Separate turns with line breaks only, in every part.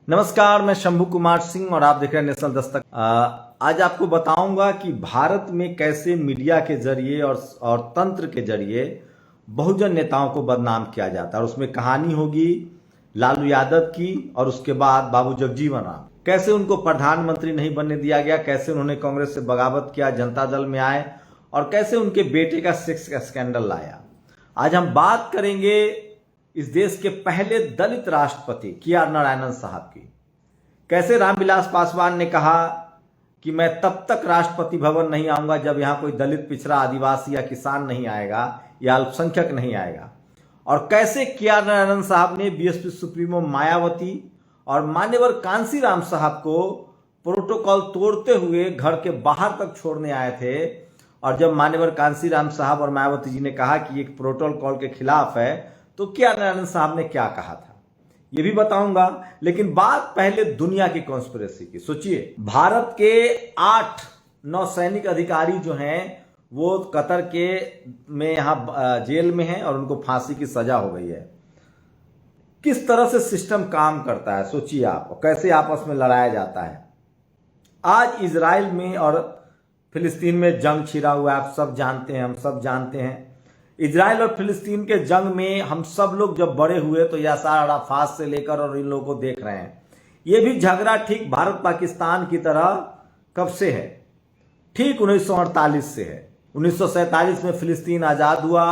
नमस्कार, मैं शंभू कुमार सिंह और आप देख रहे हैं नेशनल दस्तक। आज आपको बताऊंगा कि भारत में कैसे मीडिया के जरिए और तंत्र के जरिए बहुजन नेताओं को बदनाम किया जाता है। और उसमें कहानी होगी लालू यादव की और उसके बाद बाबू जगजीवन राम, कैसे उनको प्रधानमंत्री नहीं बनने दिया गया, कैसे उन्होंने कांग्रेस से बगावत किया, जनता दल में आए और कैसे उनके बेटे का सेक्स का स्कैंडल लाया। आज हम बात करेंगे इस देश के पहले दलित राष्ट्रपति के.आर. नारायणन साहब की। कैसे रामविलास पासवान ने कहा कि मैं तब तक राष्ट्रपति भवन नहीं आऊंगा जब यहां कोई दलित, पिछड़ा, आदिवासी या किसान नहीं आएगा या अल्पसंख्यक नहीं आएगा। और कैसे के.आर. नारायणन साहब ने बीएसपी सुप्रीमो मायावती और मान्यवर कांशीराम साहब को प्रोटोकॉल तोड़ते हुए घर के बाहर तक छोड़ने आए थे। और जब मान्यवर कांशीराम साहब और मायावती जी ने कहा कि एक प्रोटोकॉल के खिलाफ है, तो के.आर. नारायणन साहब ने क्या कहा था ये भी बताऊंगा। लेकिन बात पहले दुनिया की कॉन्स्पिरेसी की। सोचिए, भारत के 8 नौसैनिक अधिकारी जो हैं वो कतर के में यहां जेल में हैं और उनको फांसी की सजा हो गई है। किस तरह से सिस्टम काम करता है सोचिए आप, और कैसे आपस में लड़ाया जाता है। आज इजराइल में और फिलिस्तीन में जंग छिड़ा हुआ है, आप सब जानते हैं, हम सब जानते हैं। इजराइल और फिलिस्तीन के जंग में हम सब लोग जब बड़े हुए तो यासार अराफात से लेकर और इन लोगों को देख रहे हैं। ये भी झगड़ा ठीक भारत पाकिस्तान की तरह कब से है? ठीक 1948 से है। 1947 में फिलिस्तीन आज़ाद हुआ,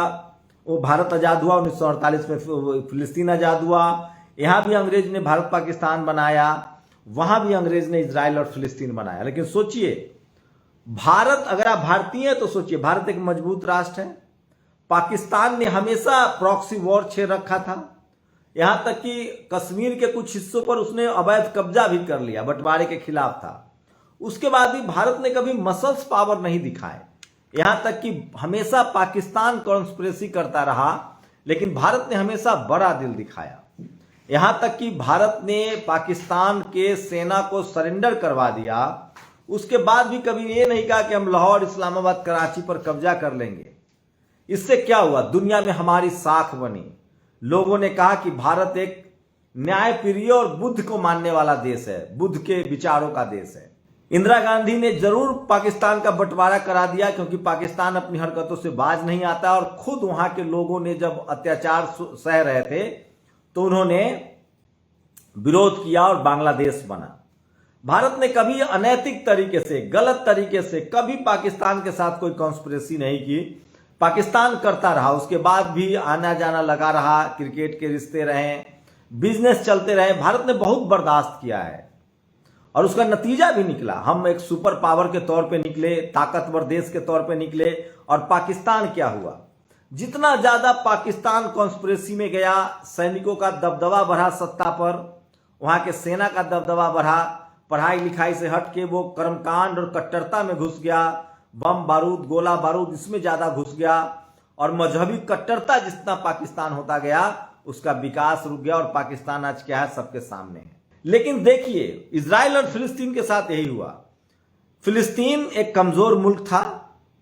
वो भारत आज़ाद हुआ, 1948 में फिलिस्तीन आज़ाद हुआ। यहाँ भी अंग्रेज ने भारत पाकिस्तान बनाया, वहाँ भी अंग्रेज ने इजराइल और फिलिस्तीन बनाया। लेकिन सोचिए, भारत, अगर आप भारतीय हैं तो सोचिए, भारत एक मजबूत राष्ट्र है। पाकिस्तान ने हमेशा प्रॉक्सी वॉर छेड़ रखा था, यहां तक कि कश्मीर के कुछ हिस्सों पर उसने अवैध कब्जा भी कर लिया, बंटवारे के खिलाफ था। उसके बाद भी भारत ने कभी मसल्स पावर नहीं दिखाए, यहां तक कि हमेशा पाकिस्तान कॉन्स्पिरेसी करता रहा, लेकिन भारत ने हमेशा बड़ा दिल दिखाया। यहां तक कि भारत ने पाकिस्तान के सेना को सरेंडर करवा दिया। उसके बाद भी कभी ये नहीं कहा कि हम लाहौर, इस्लामाबाद, कराची पर कब्जा कर लेंगे। इससे क्या हुआ? दुनिया में हमारी साख बनी। लोगों ने कहा कि भारत एक न्यायप्रिय और बुद्ध को मानने वाला देश है, बुद्ध के विचारों का देश है। इंदिरा गांधी ने जरूर पाकिस्तान का बंटवारा करा दिया, क्योंकि पाकिस्तान अपनी हरकतों से बाज नहीं आता। और खुद वहां के लोगों ने जब अत्याचार सह रहे थे तो उन्होंने विरोध किया और बांग्लादेश बना। भारत ने कभी अनैतिक तरीके से, गलत तरीके से कभी पाकिस्तान के साथ कोई कॉन्स्पिरेसी नहीं की। पाकिस्तान करता रहा, उसके बाद भी आना जाना लगा रहा, क्रिकेट के रिश्ते रहे, बिजनेस चलते रहे। भारत ने बहुत बर्दाश्त किया है और उसका नतीजा भी निकला। हम एक सुपर पावर के तौर पे निकले, ताकतवर देश के तौर पे निकले। और पाकिस्तान क्या हुआ? जितना ज्यादा पाकिस्तान कॉन्स्पिरेसी में गया, सैनिकों का दबदबा बढ़ा सत्ता पर, वहां के सेना का दबदबा बढ़ा, पढ़ाई लिखाई से हट के वो कर्मकांड और कट्टरता में घुस गया, बम बारूद, गोला बारूद इसमें ज्यादा घुस गया। और मजहबी कट्टरता जितना पाकिस्तान होता गया, उसका विकास रुक गया। और पाकिस्तान आज क्या है? सबके सामने है। लेकिन देखिए, इजराइल और फिलिस्तीन के साथ यही हुआ। फिलिस्तीन एक कमजोर मुल्क था,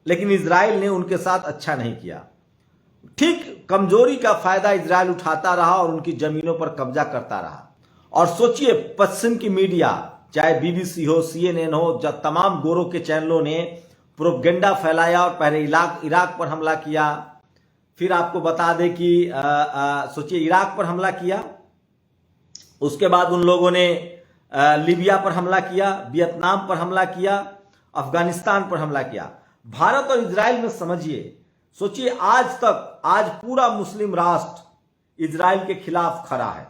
लेकिन इजराइल ने उनके साथ अच्छा नहीं किया। ठीक कमजोरी का फायदा इजराइल उठाता रहा और उनकी जमीनों पर कब्जा करता रहा। और सोचिए, पश्चिम की मीडिया, चाहे बीबीसी हो, CNN हो, जब तमाम गोरों के चैनलों ने प्रोपेगेंडा फैलाया और पहले इराक पर हमला किया। फिर आपको बता दें कि सोचिए, इराक पर हमला किया, उसके बाद उन लोगों ने लीबिया पर हमला किया, वियतनाम पर हमला किया, अफगानिस्तान पर हमला किया। भारत और इजराइल में समझिए, सोचिए, आज पूरा मुस्लिम राष्ट्र इजराइल के खिलाफ खड़ा है,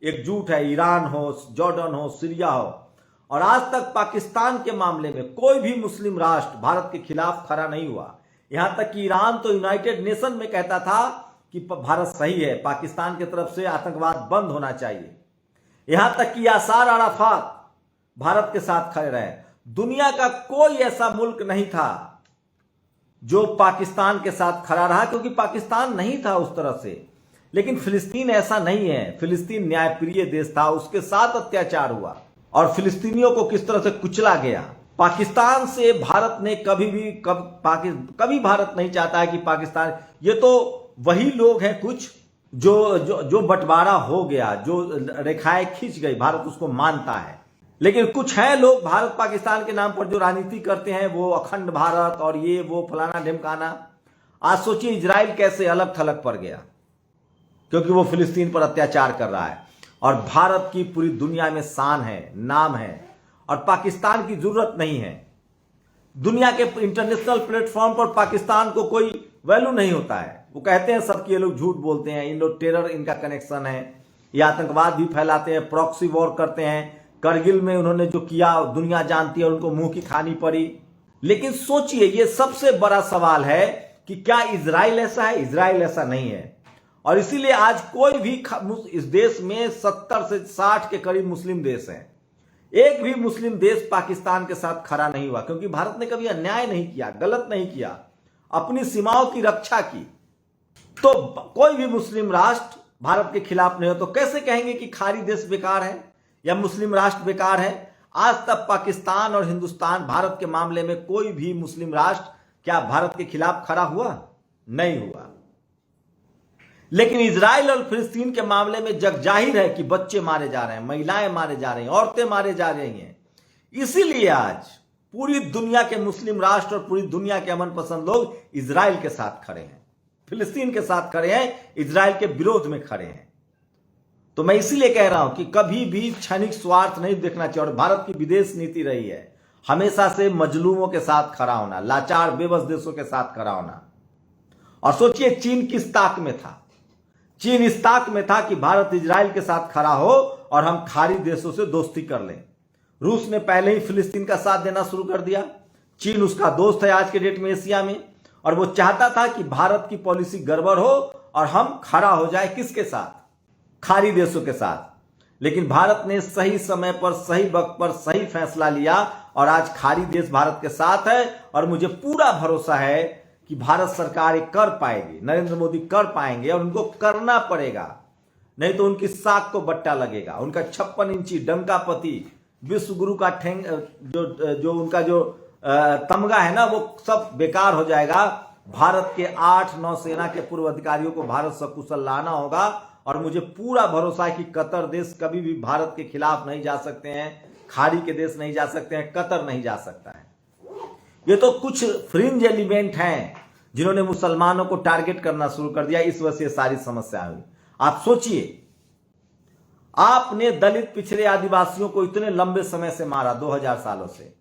एकजुट है। ईरान हो, जॉर्डन हो, सीरिया हो। और आज तक पाकिस्तान के मामले में कोई भी मुस्लिम राष्ट्र भारत के खिलाफ खड़ा नहीं हुआ। यहां तक कि ईरान तो यूनाइटेड नेशन में कहता था कि भारत सही है, पाकिस्तान की तरफ से आतंकवाद बंद होना चाहिए। यहां तक कि यासार अराफात भारत के साथ खड़े रहे। दुनिया का कोई ऐसा मुल्क नहीं था जो पाकिस्तान के साथ खड़ा रहा, क्योंकि पाकिस्तान नहीं था उस तरह से। लेकिन फिलिस्तीन ऐसा नहीं है। फिलिस्तीन न्यायप्रिय देश था, उसके साथ अत्याचार हुआ और फिलिस्तीनियों को किस तरह से कुचला गया। पाकिस्तान से भारत ने कभी भारत नहीं चाहता है कि पाकिस्तान, ये तो वही लोग हैं कुछ जो जो जो बंटवारा हो गया, जो रेखाएं खींच गई, भारत उसको मानता है। लेकिन कुछ हैं लोग भारत पाकिस्तान के नाम पर जो राजनीति करते हैं, वो अखंड भारत और ये वो फलाना ढिमकाना। आज सोचिए इजराइल कैसे अलग थलग पड़ गया, क्योंकि वो फिलिस्तीन पर अत्याचार कर रहा है और भारत की पूरी दुनिया में शान है, नाम है, और पाकिस्तान की जरूरत नहीं है। दुनिया के इंटरनेशनल प्लेटफॉर्म पर पाकिस्तान को कोई वैल्यू नहीं होता है। वो कहते हैं सबके, ये लोग झूठ बोलते हैं, इन लोग टेरर इनका कनेक्शन है, ये आतंकवाद भी फैलाते हैं, प्रॉक्सी वॉर करते हैं। करगिल में उन्होंने जो किया दुनिया जानती है, उनको मुंह की खानी पड़ी। लेकिन सोचिए, ये सबसे बड़ा सवाल है कि क्या इजराइल ऐसा है? इजराइल ऐसा नहीं है। और इसीलिए आज कोई भी इस देश में 70 से 60 के करीब मुस्लिम देश हैं, एक भी मुस्लिम देश पाकिस्तान के साथ खड़ा नहीं हुआ, क्योंकि भारत ने कभी अन्याय नहीं किया, गलत नहीं किया, अपनी सीमाओं की रक्षा की। तो कोई भी मुस्लिम राष्ट्र भारत के खिलाफ नहीं हो तो कैसे कहेंगे कि खाड़ी देश बेकार है या मुस्लिम राष्ट्र बेकार है? आज तक पाकिस्तान और हिंदुस्तान, भारत के मामले में कोई भी मुस्लिम राष्ट्र क्या भारत के खिलाफ खड़ा हुआ? नहीं हुआ। लेकिन इजराइल और फिलिस्तीन के मामले में जग जाहिर है कि बच्चे मारे जा रहे हैं, महिलाएं मारे जा रही हैं, औरतें मारे जा रही हैं। इसीलिए आज पूरी दुनिया के मुस्लिम राष्ट्र और पूरी दुनिया के अमन पसंद लोग इजराइल के साथ खड़े हैं, फिलिस्तीन के साथ खड़े हैं, इजराइल के विरोध में खड़े हैं। तो मैं इसीलिए कह रहा हूं कि कभी भी क्षणिक स्वार्थ नहीं देखना चाहिए। और भारत की विदेश नीति रही है हमेशा से मजलूमों के साथ खड़ा होना, लाचार बेबस देशों के साथ खड़ा होना। और सोचिए चीन किस ताक में था? चीन इस ताक में था कि भारत इजराइल के साथ खड़ा हो और हम खाड़ी देशों से दोस्ती कर लें। रूस ने पहले ही फिलिस्तीन का साथ देना शुरू कर दिया। चीन उसका दोस्त है आज के डेट में एशिया में, और वो चाहता था कि भारत की पॉलिसी गड़बड़ हो और हम खड़ा हो जाए किसके साथ? खाड़ी देशों के साथ। लेकिन भारत ने सही समय पर, सही वक्त पर सही फैसला लिया और आज खाड़ी देश भारत के साथ है। और मुझे पूरा भरोसा है कि भारत सरकार ये कर पाएगी, नरेंद्र मोदी कर पाएंगे, और उनको करना पड़ेगा, नहीं तो उनकी साख को बट्टा लगेगा। उनका 56 इंची डंकापति विश्व गुरु का जो उनका जो तमगा है ना, वो सब बेकार हो जाएगा। भारत के 8-9 सेना के पूर्व अधिकारियों को भारत सकुशल लाना होगा। और मुझे पूरा भरोसा है कि कतर देश कभी भी भारत के खिलाफ नहीं जा सकते हैं, खाड़ी के देश नहीं जा सकते हैं, कतर नहीं जा सकता है। ये तो कुछ फ्रिंज एलिमेंट हैं जिन्होंने मुसलमानों को टारगेट करना शुरू कर दिया, इस वजह से सारी समस्या हुई। आप सोचिए, आपने दलित पिछड़े आदिवासियों को इतने लंबे समय से मारा, 2000 सालों से।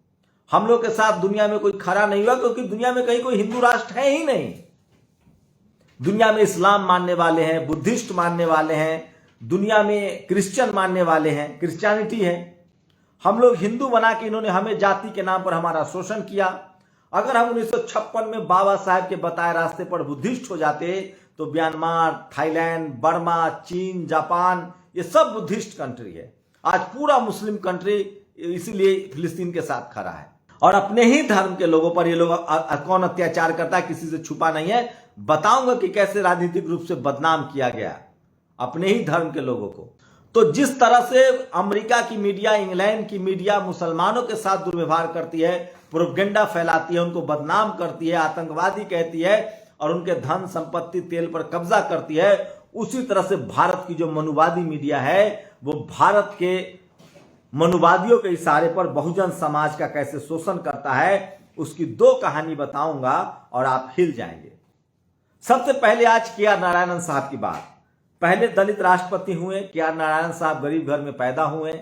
हम लोग के साथ दुनिया में कोई खड़ा नहीं हुआ, क्योंकि दुनिया में कहीं कोई हिंदू राष्ट्र है ही नहीं। दुनिया में इस्लाम मानने वाले हैं, बुद्धिस्ट मानने वाले हैं, दुनिया में क्रिश्चियन मानने वाले हैं, क्रिश्चियनिटी है। हम लोग हिंदू बना के इन्होंने हमें जाति के नाम पर हमारा शोषण किया। अगर हम 1956 में बाबा साहब के बताए रास्ते पर बुद्धिस्ट हो जाते तो म्यांमार, थाईलैंड, बर्मा, चीन, जापान, ये सब बुद्धिस्ट कंट्री है। आज पूरा मुस्लिम कंट्री इसीलिए फिलिस्तीन के साथ खड़ा है। और अपने ही धर्म के लोगों पर ये लोग कौन अत्याचार करता है, किसी से छुपा नहीं है। बताऊंगा कि कैसे राजनीतिक रूप से बदनाम किया गया अपने ही धर्म के लोगों को। तो जिस तरह से अमेरिका की मीडिया, इंग्लैंड की मीडिया मुसलमानों के साथ दुर्व्यवहार करती है, प्रोपेगेंडा फैलाती है, उनको बदनाम करती है, आतंकवादी कहती है और उनके धन संपत्ति तेल पर कब्जा करती है, उसी तरह से भारत की जो मनुवादी मीडिया है वो भारत के मनुवादियों के इशारे पर बहुजन समाज का कैसे शोषण करता है, उसकी 2 कहानी बताऊंगा और आप हिल जाएंगे। सबसे पहले आज के.आर. नारायणन साहब की बात। पहले दलित राष्ट्रपति हुए के.आर. नारायणन साहब, गरीब घर में पैदा हुए,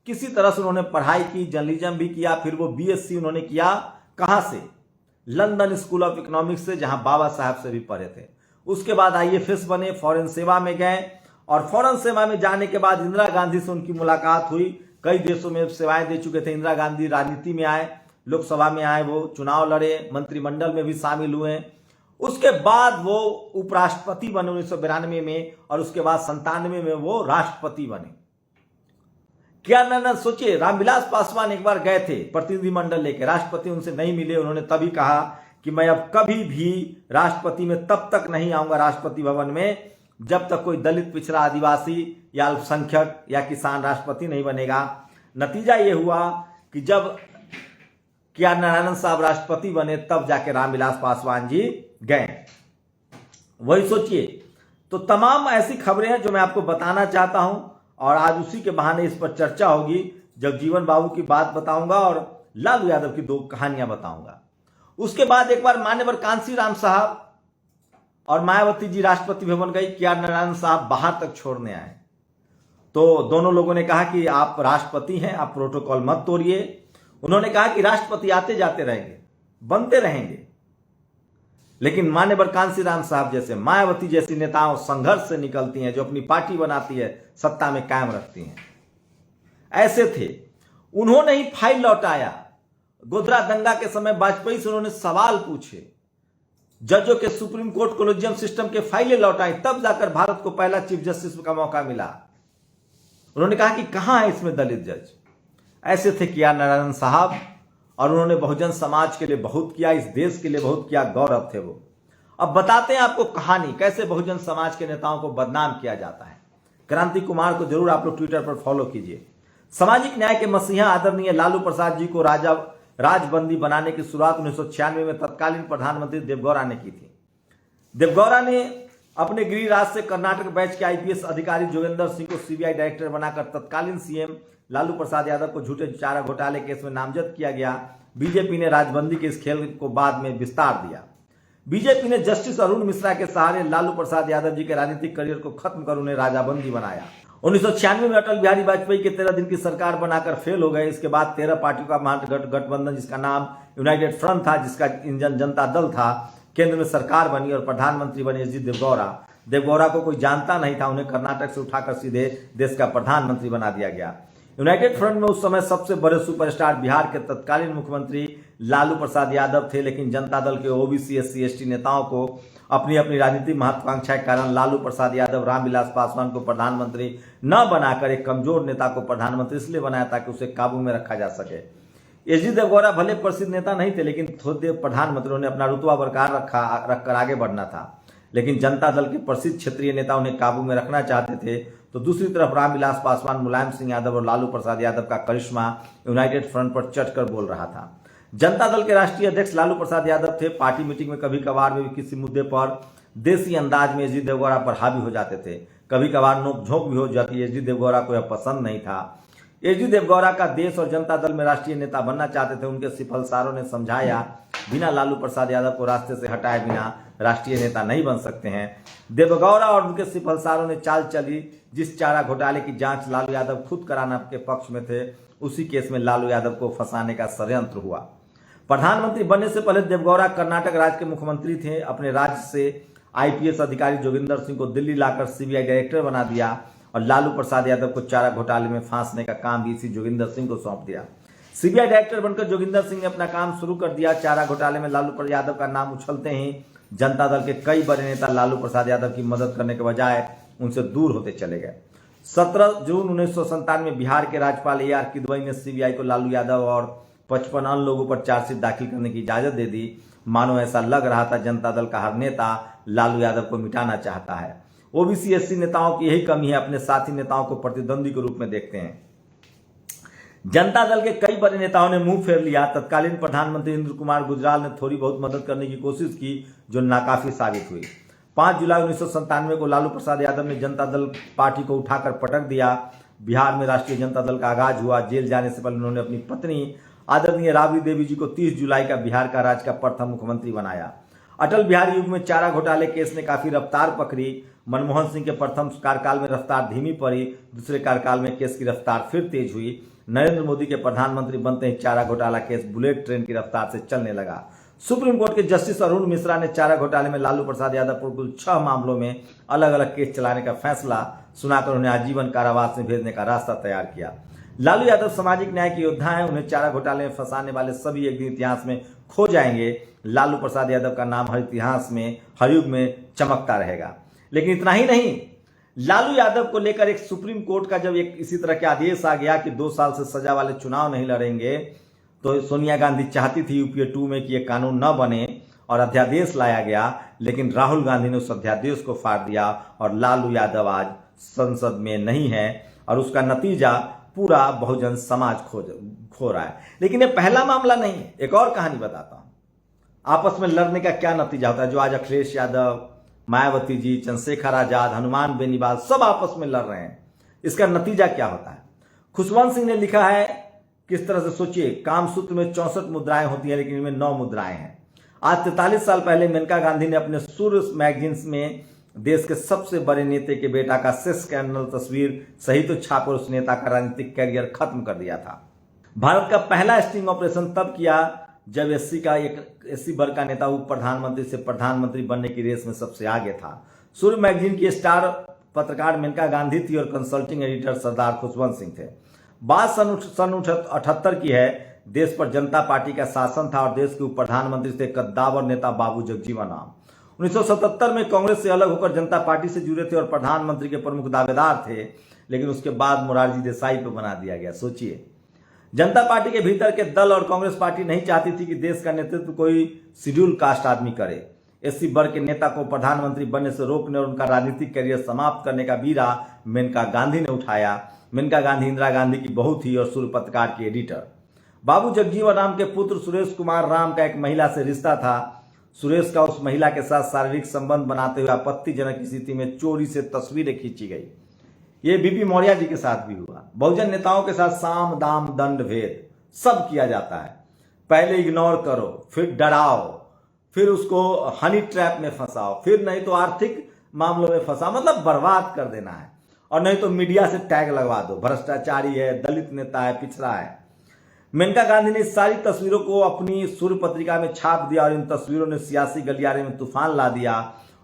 किसी तरह से उन्होंने पढ़ाई की, जर्नलिज्म भी किया, फिर वो बीएससी उन्होंने किया। कहां से? लंदन स्कूल ऑफ इकोनॉमिक्स से, जहां बाबा साहब से भी पढ़े थे। उसके बाद आईएफएस बने, फॉरेन सेवा में गए, और फॉरेन सेवा में जाने के बाद इंदिरा गांधी से उनकी मुलाकात हुई। कई देशों में सेवाएं दे चुके थे इंदिरा गांधी, राजनीति में आए, लोकसभा में आए, वो चुनाव लड़े, मंत्रिमंडल में भी शामिल हुए। उसके बाद वो उपराष्ट्रपति बने 1992 में, और उसके बाद 97 में वो राष्ट्रपति बने। क्या ना सोचिए, रामविलास पासवान एक बार गए थे प्रतिनिधिमंडल लेके, राष्ट्रपति उनसे नहीं मिले। उन्होंने तभी कहा कि मैं अब कभी भी राष्ट्रपति में तब तक नहीं आऊंगा, राष्ट्रपति भवन में, जब तक कोई दलित, पिछड़ा, आदिवासी या अल्पसंख्यक या किसान राष्ट्रपति नहीं बनेगा। नतीजा ये हुआ कि जब के.आर. नारायणन साहब राष्ट्रपति बने, तब जाके रामविलास पासवान जी गए। वही सोचिए, तो तमाम ऐसी खबरें हैं जो मैं आपको बताना चाहता हूं और आज उसी के बहाने इस पर चर्चा होगी। जगजीवन बाबू की बात बताऊंगा और लालू यादव की 2 कहानियां बताऊंगा। उसके बाद एक बार मान्यवर कांशीराम साहब और मायावती जी राष्ट्रपति भवन गई, KR नारायण साहब बाहर तक छोड़ने आए। तो दोनों लोगों ने कहा कि आप राष्ट्रपति हैं, आप प्रोटोकॉल मत तोड़िए। उन्होंने कहा कि राष्ट्रपति आते जाते रहेंगे, बनते रहेंगे, लेकिन मान्यवर कांशीराम साहब जैसे, मायावती जैसी नेताओं संघर्ष से निकलती हैं, जो अपनी पार्टी बनाती है, सत्ता में कायम रखती हैं, ऐसे थे। उन्होंने ही फाइल लौटाया। गोधरा दंगा के समय वाजपेयी से उन्होंने सवाल पूछे, जजों के सुप्रीम कोर्ट कोलेजियम सिस्टम के फाइलें लौटाई, तब जाकर भारत को पहला चीफ जस्टिस का मौका मिला। उन्होंने कहा कि कहां है इसमें दलित जज। ऐसे थे KR नारायण साहब, और उन्होंने बहुजन समाज के लिए बहुत किया, इस देश के लिए बहुत किया, गौरव थे वो। अब बताते हैं आपको कहानी, कैसे बहुजन समाज के नेताओं को बदनाम किया जाता है। क्रांति कुमार को जरूर आप लोग ट्विटर पर फॉलो कीजिए। सामाजिक न्याय के मसीहा आदरणीय लालू प्रसाद जी को राजबंदी बनाने की शुरुआत 1996 में तत्कालीन प्रधानमंत्री देवगौड़ा ने की थी। देवगौड़ा ने अपने गिरिराज से कर्नाटक बैच के IPS अधिकारी जोगेंद्र सिंह को CBI डायरेक्टर बनाकर तत्कालीन CM लालू प्रसाद यादव को झूठे चारा घोटाले केस में नामजद किया गया। बीजेपी ने राजबंदी के इस खेल को बाद में विस्तार दिया। बीजेपी ने जस्टिस अरुण मिश्रा के सहारे लालू प्रसाद यादव जी के राजनीतिक करियर को खत्म कर उन्हें राजाबंदी बनाया। 1996 में अटल बिहारी वाजपेयी के 13 दिन की सरकार बनाकर फेल हो गए। इसके बाद 13 पार्टियों का महागठबंधन, जिसका नाम यूनाइटेड फ्रंट था, जिसका इंजन जनता दल था, केंद्र में सरकार बनी और प्रधानमंत्री बने एच डी देवगौड़ा। देवगौड़ा को कोई जानता नहीं था, उन्हें कर्नाटक से उठाकर सीधे देश का प्रधानमंत्री बना दिया गया। यूनाइटेड फ्रंट में उस समय सबसे बड़े सुपरस्टार बिहार के तत्कालीन मुख्यमंत्री लालू प्रसाद यादव थे, लेकिन जनता दल के OBC SC ST नेताओं को अपनी अपनी राजनीतिक महत्वाकांक्षा के कारण लालू प्रसाद यादव रामविलास पासवान को प्रधानमंत्री न बनाकर एक कमजोर नेता को प्रधानमंत्री इसलिए बनाया ताकि उसे काबू में रखा जा सके। एच डी देवगौड़ा भले प्रसिद्ध नेता नहीं थे, लेकिन थोड़ी देर प्रधानमंत्रियों ने अपना रुतबा बरकरार रखकर आगे बढ़ना था। लेकिन जनता दल के प्रसिद्ध क्षेत्रीय नेता उन्हें काबू में रखना चाहते थे। तो दूसरी तरफ रामविलास पासवान, मुलायम सिंह यादव और लालू प्रसाद यादव का करिश्मा यूनाइटेड फ्रंट पर चढ़कर बोल रहा था। जनता दल के राष्ट्रीय अध्यक्ष लालू प्रसाद यादव थे। पार्टी मीटिंग में कभी कभार में भी किसी मुद्दे पर देसी अंदाज में एच डी देवगौड़ा पर हावी हो जाते थे। कभी कभार नोकझोंक भी हो जाती। एच डी देवगौड़ा को यह पसंद नहीं था। एच डी देवगौड़ा का देश और जनता दल में राष्ट्रीय नेता बनना चाहते थे। उनके सिफलसारों ने समझाया, बिना लालू प्रसाद यादव को रास्ते से हटाए बिना राष्ट्रीय नेता नहीं बन सकते हैं। देवगौड़ा और उनके सिफलसारों ने चाल चली। जिस चारा घोटाले की जांच लालू यादव खुद कराना के पक्ष में थे, उसी केस में लालू यादव को फंसाने का षड्यंत्र हुआ। प्रधानमंत्री बनने से पहले देवगौड़ा कर्नाटक राज्य के मुख्यमंत्री थे। अपने राज्य से IPS अधिकारी जोगिंदर सिंह को दिल्ली लाकर CBI डायरेक्टर बना दिया और लालू प्रसाद यादव को चारा घोटाले में फांसने का काम भी इसी जोगिंदर सिंह को सौंप दिया। CBI डायरेक्टर बनकर जोगिंदर सिंह ने अपना काम शुरू कर दिया। चारा घोटाले में लालू प्रसाद यादव का नाम उछलते ही जनता दल के कई बड़े नेता लालू प्रसाद यादव की मदद करने के बजाय उनसे दूर होते चले गए। 17 जून 1997 में बिहार के राज्यपाल AR किदवई ने CBI को लालू यादव और 55 अन्य लोगों पर चार्जशीट दाखिल करने की इजाजत दे दी। मानो ऐसा लग रहा था जनता दल का हर नेता लालू यादव को मिटाना चाहता है। OBC SC नेताओं की यही कमी है, अपने साथी नेताओं को प्रतिद्वंदी के रूप में देखते हैं। जनता दल के कई बड़े नेताओं ने मुंह फेर लिया। तत्कालीन प्रधानमंत्री इंद्र कुमार गुजराल ने थोड़ी बहुत मदद करने की कोशिश की, जो नाकाफी साबित हुई। 5 जुलाई 1997 को लालू प्रसाद यादव ने जनता दल पार्टी को उठाकर पटक दिया। बिहार में राष्ट्रीय जनता दल का आगाज हुआ। जेल जाने से पहले उन्होंने अपनी पत्नी आदरणीय राबड़ी देवी जी को 30 जुलाई का बिहार का राज्य का प्रथम मुख्यमंत्री बनाया। अटल बिहारी युग में चारा घोटाले केस ने काफी रफ्तार पकड़ी। मनमोहन सिंह के प्रथम कार्यकाल में रफ्तार धीमी पड़ी, दूसरे कार्यकाल में केस की रफ्तार फिर तेज हुई। नरेंद्र मोदी के प्रधानमंत्री बनते ही चारा घोटाला केस बुलेट ट्रेन की रफ्तार से चलने लगा। सुप्रीम कोर्ट के जस्टिस अरुण मिश्रा ने चारा घोटाले में लालू प्रसाद यादव पर कुल 6 मामलों में अलग अलग केस चलाने का फैसला सुनाकर उन्हें आजीवन कारावास में भेजने का रास्ता तैयार किया। लालू यादव सामाजिक न्याय के योद्धा हैं। उन्हें चारा घोटाले में फंसाने वाले सभी एक दिन इतिहास में खो जाएंगे। लालू प्रसाद यादव का नाम हर इतिहास में, हर युग में चमकता रहेगा। लेकिन इतना ही नहीं, लालू यादव को लेकर एक सुप्रीम कोर्ट का जब एक इसी तरह के आदेश आ गया कि 2 साल से सजा वाले चुनाव नहीं लड़ेंगे, तो सोनिया गांधी चाहती थी UPA 2 में कि यह कानून न बने और अध्यादेश लाया गया। लेकिन राहुल गांधी ने उस अध्यादेश को फाड़ दिया और लालू यादव आज संसद में नहीं है और उसका नतीजा पूरा बहुजन समाज खो रहा है। लेकिन ये पहला मामला नहीं है। एक और कहानी बताता हूं, आपस में लड़ने का क्या नतीजा होता है, जो आज अखिलेश यादव, मायावती जी, चंद्रशेखर आजाद, हनुमान बेनीवाल सब आपस में लड़ रहे हैं। इसका नतीजा क्या होता है? खुशवंत सिंह ने लिखा है किस तरह से, सोचिए, कामसूत्र में 64 मुद्राएं होती हैं लेकिन इनमें 9 मुद्राएं हैं। आज 43 साल पहले मेनका गांधी ने अपने सूर्य मैगजीन्स में देश के सबसे बड़े नेता के बेटा का सेक्स स्कैंडल तस्वीर सही तो छापकर उस नेता का राजनीतिक कैरियर खत्म कर दिया था। भारत का पहला स्टिंग ऑपरेशन तब किया जब एससी वर्ग का नेता उप प्रधानमंत्री से प्रधानमंत्री बनने की रेस में सबसे आगे था। सूर्य मैगजीन की स्टार पत्रकार मेनका गांधी थी और कंसल्टिंग एडिटर सरदार खुशवंत सिंह थे। बात सन 78 की है। देश पर जनता पार्टी का शासन था और देश के उप प्रधानमंत्री थे कद्दावर नेता बाबू जगजीवन राम। 1977 में कांग्रेस से अलग होकर जनता पार्टी से जुड़े थे और प्रधानमंत्री के प्रमुख दावेदार थे, लेकिन उसके बाद मोरारजी देसाई को बना दिया गया। सोचिए, जनता पार्टी के भीतर के दल और कांग्रेस पार्टी नहीं चाहती थी कि देश का नेतृत्व कोई शेड्यूल कास्ट आदमी करे। एससी वर्ग के नेता को प्रधानमंत्री बनने से रोकने और उनका राजनीतिक करियर समाप्त करने का बीड़ा मेनका गांधी ने उठाया। मेनका गांधी इंदिरा गांधी की बहू थी और सूर्य पत्रकार की एडिटर। बाबू जगजीवन राम के पुत्र सुरेश कुमार राम का एक महिला से रिश्ता था। सुरेश का उस महिला के साथ शारीरिक संबंध बनाते हुए आपत्तिजनक स्थिति में चोरी से तस्वीरें खींची गई। ये बीपी मौर्य जी के साथ भी हुआ। बहुजन नेताओं के साथ साम दाम दंड भेद सब किया जाता है। पहले इग्नोर करो, फिर डराओ, फिर उसको हनी ट्रैप में फंसाओ, फिर नहीं तो आर्थिक मामलों में फंसाओ, मतलब बर्बाद कर देना है। और नहीं तो मीडिया से टैग लगवा दो, भ्रष्टाचारी है, दलित नेता है, पिछड़ा है। मेनका गांधी ने इस सारी तस्वीरों को अपनी सूर्य पत्रिका में छाप दिया और इन तस्वीरों ने सियासी गलियारे में तूफान ला दिया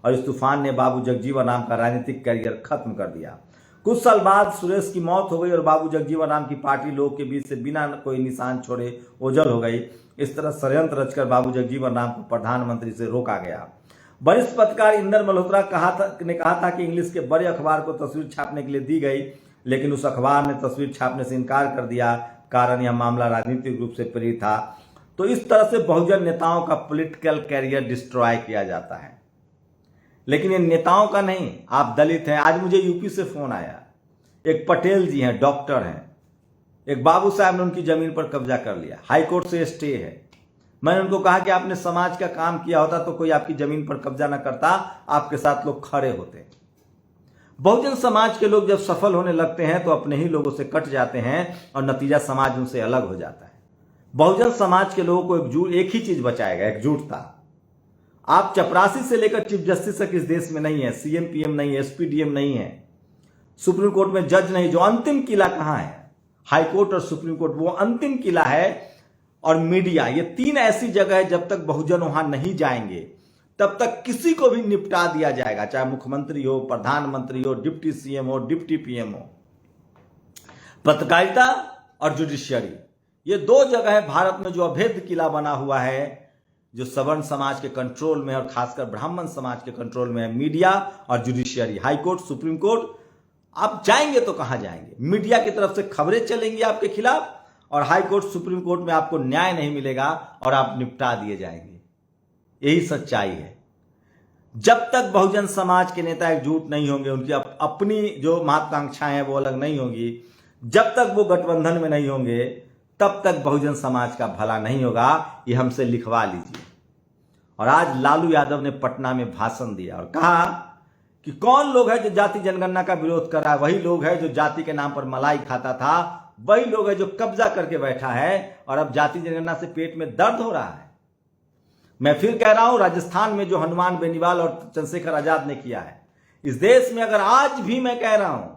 और इस तूफान ने बाबू जगजीवन राम का राजनीतिक करियर खत्म कर दिया। कुछ साल बाद सुरेश की मौत हो गई और बाबू जगजीवन राम की पार्टी लोगों के बीच से बिना कोई निशान छोड़े ओझल हो गई। इस तरह षड्यंत्र रचकर बाबू जगजीवन राम को प्रधानमंत्री से रोका गया। वरिष्ठ पत्रकार इंदर मल्होत्रा ने कहा था कि इंग्लिश के बड़े अखबार को तस्वीर छापने के लिए दी गई, लेकिन उस अखबार ने तस्वीर छापने से इनकार कर दिया। कारण यह मामला राजनीतिक रूप से प्रेरित था। तो इस तरह से बहुजन नेताओं का पॉलिटिकल कैरियर डिस्ट्रॉय किया जाता है। लेकिन ये नेताओं का नहीं। आप दलित हैं। आज मुझे यूपी से फोन आया, एक पटेल जी हैं, डॉक्टर हैं, एक बाबू साहब ने उनकी जमीन पर कब्जा कर लिया, हाईकोर्ट से स्टे है। मैंने उनको कहा कि आपने समाज का काम किया होता तो कोई आपकी जमीन पर कब्जा न करता, आपके साथ लोग खड़े होते। बहुजन समाज के लोग जब सफल होने लगते हैं तो अपने ही लोगों से कट जाते हैं और नतीजा समाज उनसे अलग हो जाता है। बहुजन समाज के लोगों को एक ही चीज बचाएगा, एकजुटता। आप चपरासी से लेकर चीफ जस्टिस तक इस देश में नहीं है, सीएम पीएम नहीं है, एसपी डीएम नहीं है, सुप्रीम कोर्ट में जज नहीं। जो अंतिम किला कहां है? हाई कोर्ट और सुप्रीम कोर्ट, वो अंतिम किला है। और मीडिया, ये तीन ऐसी जगह है जब तक बहुजन वहां नहीं जाएंगे तब तक किसी को भी निपटा दिया जाएगा, चाहे मुख्यमंत्री हो, प्रधानमंत्री हो, डिप्टी सीएम हो, डिप्टी पीएम हो। पत्रकारिता और जुडिशियरी, ये दो जगह है भारत में जो अभेद्य किला बना हुआ है, जो सवर्ण समाज के कंट्रोल में और खासकर ब्राह्मण समाज के कंट्रोल में है। मीडिया और judiciary, high court, supreme court. आप जाएंगे तो कहां जाएंगे? मीडिया की तरफ से खबरें चलेंगी आपके खिलाफ और हाई कोर्ट, सुप्रीम कोर्ट में आपको न्याय नहीं मिलेगा और आप निपटा दिए जाएंगे। यही सच्चाई है। जब तक बहुजन समाज के नेता एकजुट नहीं होंगे, उनकी अपनी जो महत्वाकांक्षाएं हैं वो अलग नहीं होंगी, जब तक वो गठबंधन में नहीं होंगे तब तक बहुजन समाज का भला नहीं होगा। ये हमसे लिखवा लीजिए। और आज लालू यादव ने पटना में भाषण दिया और कहा कि कौन लोग है जो जाति जनगणना का विरोध कर रहा है? वही लोग है जो जाति के नाम पर मलाई खाता था, वही लोग है जो कब्जा करके बैठा है और अब जाति जनगणना से पेट में दर्द हो रहा है। मैं फिर कह रहा हूं, राजस्थान में जो हनुमान बेनीवाल और चंद्रशेखर आजाद ने किया है, इस देश में अगर आज भी मैं कह रहा हूं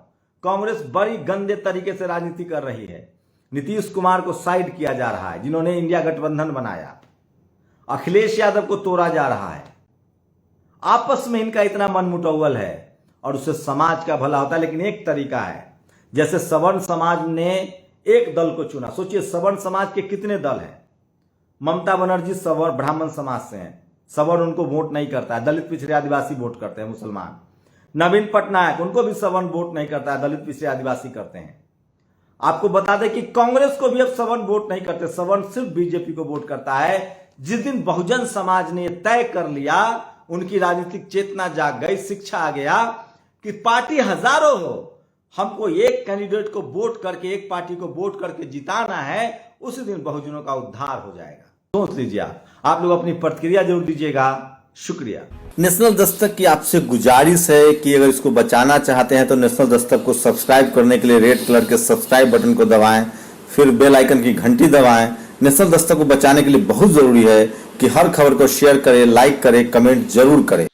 कांग्रेस बड़ी गंदे तरीके से राजनीति कर रही है। नीतीश कुमार को साइड किया जा रहा है, जिन्होंने इंडिया गठबंधन बनाया। अखिलेश यादव को तोड़ा जा रहा है। आपस में इनका इतना मनमुटावल है और उससे समाज का भला होता है। लेकिन एक तरीका है, जैसे सवर्ण समाज ने एक दल को चुना। सोचिए, सवर्ण समाज के कितने दल हैं? ममता बनर्जी सवर्ण ब्राह्मण समाज से हैं, सवर्ण उनको वोट नहीं करता है, दलित पिछड़े आदिवासी वोट करते हैं, मुसलमान। नवीन पटनायक, उनको भी सवर्ण वोट नहीं करता है, दलित पिछड़े आदिवासी करते हैं। आपको बता दें कि कांग्रेस को भी अब सवर्ण वोट नहीं करते, सवर्ण सिर्फ बीजेपी को वोट करता है। जिस दिन बहुजन समाज ने तय कर लिया, उनकी राजनीतिक चेतना जाग गई, शिक्षा आ गया कि पार्टी हजारों हो, हमको एक कैंडिडेट को वोट करके, एक पार्टी को वोट करके जिताना है, उसी दिन बहुजनों का उद्धार हो जाएगा। सोच लीजिए। आप लोग अपनी प्रतिक्रिया जरूर दीजिएगा। शुक्रिया। नेशनल दस्तक की आपसे गुजारिश है कि अगर इसको बचाना चाहते हैं तो नेशनल दस्तक को सब्सक्राइब करने के लिए रेड कलर के सब्सक्राइब बटन को दबाएं, फिर बेल आइकन की घंटी दबाएं। नेशनल दस्तक को बचाने के लिए बहुत जरूरी है कि हर खबर को शेयर करें, लाइक करें, कमेंट जरूर करें।